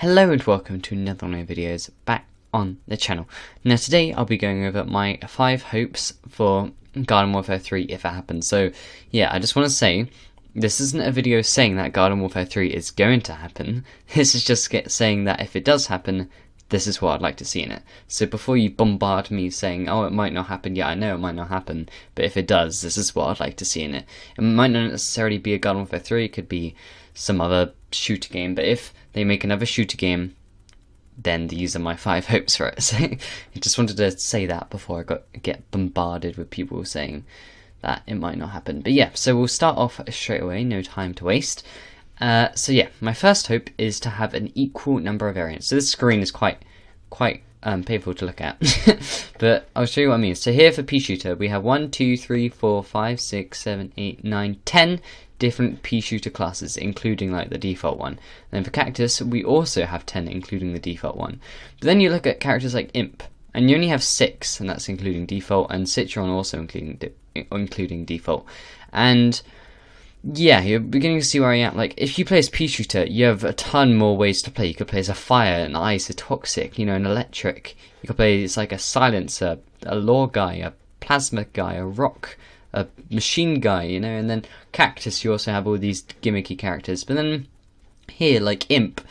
Hello and welcome to another one of my videos back on the channel. Now today I'll be going over my 5 hopes for Garden Warfare 3 if it happens. So yeah, I just want to say, this isn't a video saying that Garden Warfare 3 is going to happen. This is just saying that if it does happen, this is what I'd like to see in it. So before you bombard me saying, oh, it might not happen, yeah, I know it might not happen, but if it does, this is what I'd like to see in it. It might not necessarily be a Garden Warfare 3, it could be some other shooter game, but if they make another shooter game, then these are my 5 hopes for it. So I just wanted to say that before I get bombarded with people saying that it might not happen. But yeah, so we'll start off straight away, no time to waste. So yeah, my first hope is to have an equal number of variants. So this screen is quite painful to look at, but I'll show you what I mean. So here for pea shooter, we have 1, 2, 3, 4, 5, 6, 7, 8, 9, 10 different pea shooter classes, including like the default one. And then for cactus, we also have 10, including the default one. But then you look at characters like imp, and you only have 6, and that's including default, and citron also including default. And yeah, you're beginning to see where I am. Like, if you play as pea shooter, you have a ton more ways to play. You could play as a fire, an ice, a toxic, you know, an electric. You could play as like a silencer, a lore guy, a plasma guy, a rock, a machine guy, you know. And then cactus, you also have all these gimmicky characters. But then here, like imp,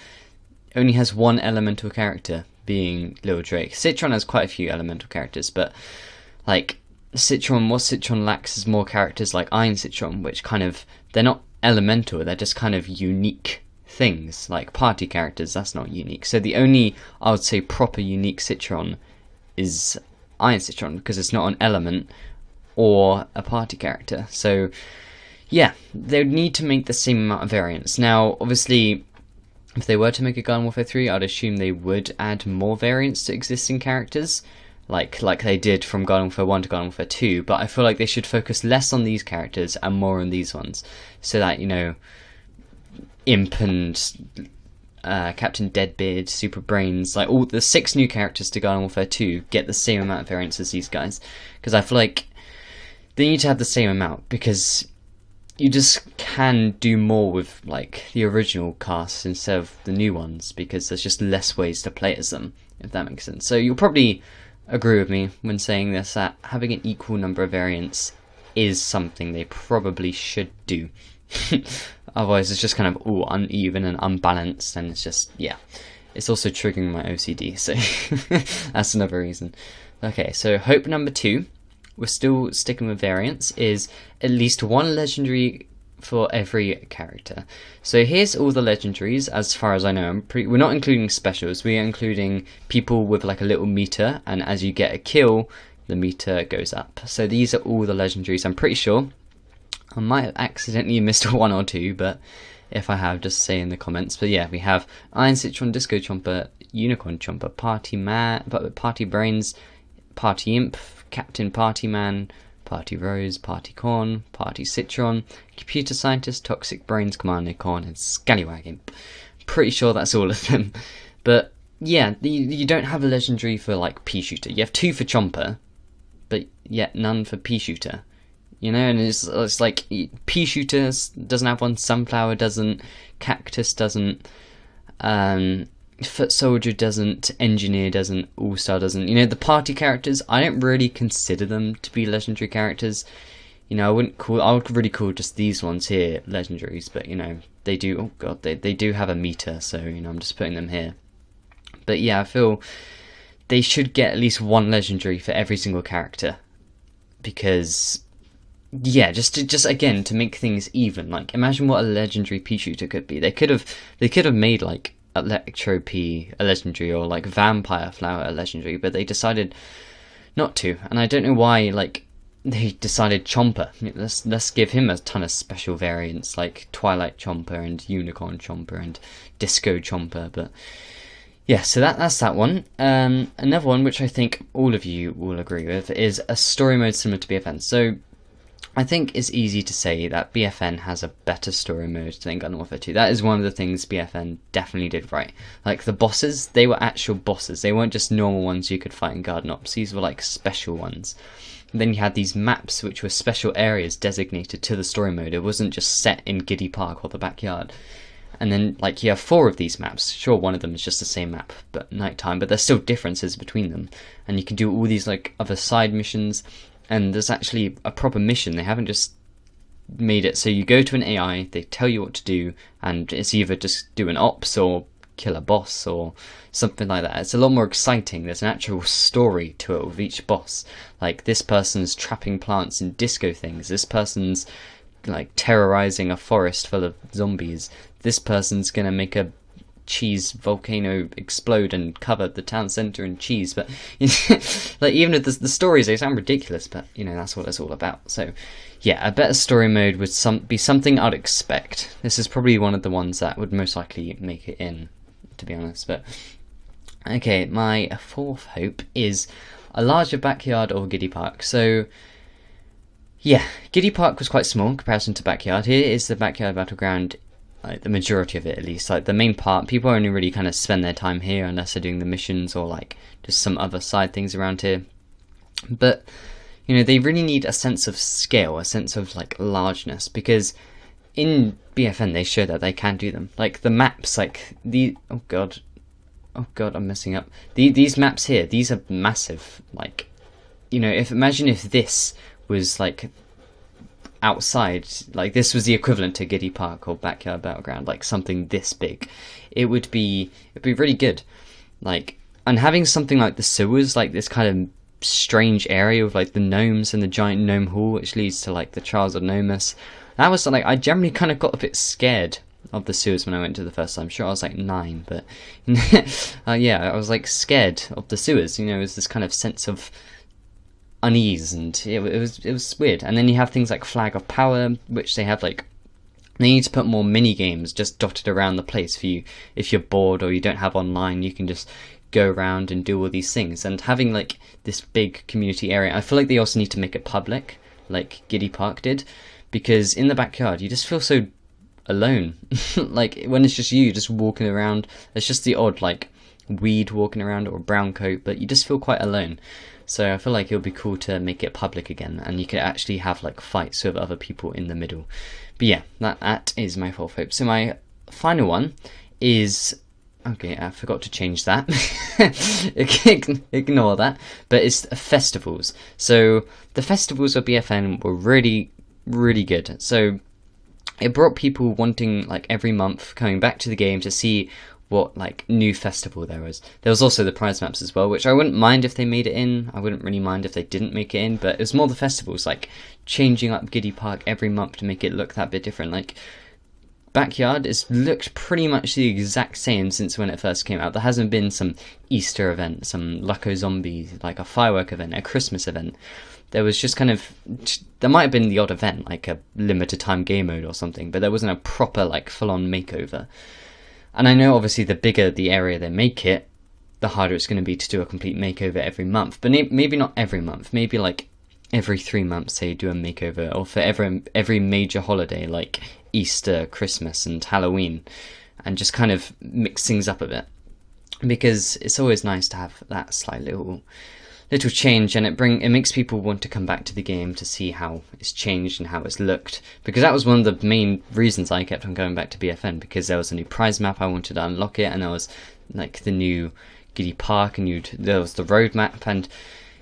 only has one elemental character, being Little Drake. Citron has quite a few elemental characters, but like Citron, what Citron lacks is more characters like Iron Citron, which kind of, they're not elemental, they're just kind of unique things, like party characters. That's not unique. So the only, I would say, proper unique Citron is Iron Citron, because it's not an element or a party character. So yeah, they would need to make the same amount of variants. Now obviously, if they were to make a Garden Warfare 3, I'd assume they would add more variants to existing characters, like they did from Garden Warfare 1 to Garden Warfare 2, but I feel like they should focus less on these characters and more on these ones, so that, you know, Imp and Captain Deadbeard, Super Brains, like all the 6 new characters to Garden Warfare 2 get the same amount of variants as these guys, because I feel like they need to have the same amount, because you just can do more with like the original cast instead of the new ones, because there's just less ways to play as them, if that makes sense. So you'll probably agree with me when saying this, that having an equal number of variants is something they probably should do. Otherwise it's just kind of all uneven and unbalanced, and it's just, yeah, it's also triggering my OCD, so that's another reason. Okay, so hope number 2, we're still sticking with variants, is at least 1 legendary for every character. So here's all the legendaries as far as I know. We're not including specials, we are including people with like a little meter, and as you get a kill, the meter goes up. So these are all the legendaries. I'm pretty sure I might have accidentally missed 1 or 2, but if I have, just say in the comments. But yeah, we have Iron Citron, Disco Chomper, Unicorn Chomper, Party Brains, Party Imp, Captain Party Man, Party Rose, Party Corn, Party Citron, Computer Scientist, Toxic Brains, Commander Corn, and Scallywag Imp. Pretty sure that's all of them. But yeah, you don't have a legendary for like pea shooter. You have 2 for Chomper, but yet none for pea shooter. You know, and it's like pea shooter doesn't have one, Sunflower doesn't, Cactus doesn't, Foot Soldier doesn't, Engineer doesn't, All-Star doesn't. You know, the party characters, I don't really consider them to be legendary characters. You know, I would really call just these ones here legendaries, but you know, they do, oh god, they do have a meter, so you know, I'm just putting them here. But yeah, I feel they should get at least 1 legendary for every single character, because yeah, just again to make things even. Like, imagine what a legendary pea shooter could be. They could have made like Electro Pea a legendary, or like Vampire Flower a legendary, but they decided not to, and I don't know why. Like, they decided Chomper. Let's give him a ton of special variants, like Twilight Chomper and Unicorn Chomper and Disco Chomper. But yeah, so that's that one. Another one which I think all of you will agree with is a story mode similar to BFN. So I think it's easy to say that BFN has a better story mode than Garden Warfare 2. That is one of the things BFN definitely did right. Like, the bosses, they were actual bosses. They weren't just normal ones you could fight in Garden Ops. These were like special ones. And then you had these maps which were special areas designated to the story mode. It wasn't just set in Giddy Park or the backyard. And then, like, you have 4 of these maps. Sure, one of them is just the same map, but nighttime, but there's still differences between them. And you can do all these, like, other side missions, and there's actually a proper mission. They haven't just made it so you go to an AI, they tell you what to do, and it's either just do an ops or kill a boss or something like that. It's a lot more exciting. There's an actual story to it with each boss. Like, this person's trapping plants in disco things. This person's like terrorizing a forest full of zombies. This person's gonna make a cheese volcano explode and cover the town center in cheese. But like, even if the stories, they sound ridiculous, but you know, that's what it's all about. So yeah, a better story mode would be something I'd expect. This is probably one of the ones that would most likely make it in, to be honest. But okay, my 4th hope is a larger backyard or Giddy Park. So yeah, Giddy Park was quite small in comparison to Backyard. Here is the Backyard Battleground, like the majority of it at least. Like the main part, people only really kind of spend their time here unless they're doing the missions or like just some other side things around here. But you know, they really need a sense of scale, a sense of like largeness, because in BFN they show that they can do them. Like the maps, like oh god, I'm messing up. These maps here, these are massive. Like, you know, imagine if this was like outside, like this was the equivalent to Giddy Park or Backyard Battleground, like something this big, it'd be really good. Like, and having something like the sewers, like this kind of strange area with like the gnomes and the giant gnome hall, which leads to like the Trials of Gnomus. That was like, I generally kind of got a bit scared of the sewers when I went to the first time. Sure, I was like 9, but yeah, I was like scared of the sewers. You know, it was this kind of sense of unease, and it was weird. And then you have things like Flag of Power, which they have like, they need to put more mini games just dotted around the place for you. If you're bored or you don't have online, you can just go around and do all these things. And having like this big community area, I feel like they also need to make it public, like Giddy Park did, because in the backyard you just feel so alone. Like when it's just you just walking around, there's just the odd like weed walking around or a brown coat, but you just feel quite alone. So I feel like it would be cool to make it public again, and you could actually have like fights with other people in the middle. But yeah, that is my 4th hope. So my final one is, okay, I forgot to change that. Ignore that. But it's festivals. So the festivals of BFN were really, really good. So it brought people wanting, like, every month coming back to the game to see what like new festival there was. There was also the prize maps as well, which I wouldn't mind if they made it in. I wouldn't really mind if they didn't make it in, but it was more the festivals, like changing up Giddy Park every month to make it look that bit different. Like Backyard is looked pretty much the exact same since when it first came out. There hasn't been some Easter event, some Lucko Zombie, like a firework event, a Christmas event. There was just kind of, there might have been the odd event, like a limited time game mode or something, but there wasn't a proper like full-on makeover. And I know obviously the bigger the area they make it, the harder it's going to be to do a complete makeover every month. But maybe not every month, maybe like every 3 months they do a makeover, or for every major holiday like Easter, Christmas and Halloween, and just kind of mix things up a bit. Because it's always nice to have that slight little change, and it makes people want to come back to the game to see how it's changed and how it's looked, because that was one of the main reasons I kept on going back to BFN, because there was a new prize map, I wanted to unlock it, and there was like the new Giddy Park, and there was the road map, and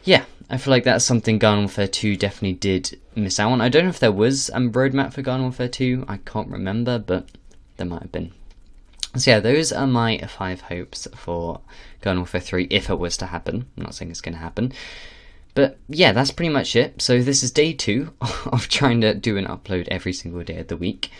yeah, I feel like that's something Garden Warfare 2 definitely did miss out on. I don't know if there was a road map for Garden Warfare 2, I can't remember, but there might have been. So yeah, those are my 5 hopes for Garden Warfare 3 if it was to happen. I'm not saying it's going to happen. But yeah, that's pretty much it. So this is day 2 of trying to do an upload every single day of the week.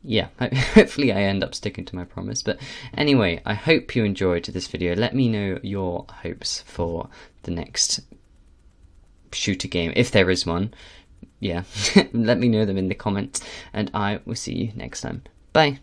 Yeah, hopefully I end up sticking to my promise. But anyway, I hope you enjoyed this video. Let me know your hopes for the next shooter game, if there is one. Yeah, let me know them in the comments, and I will see you next time. Bye!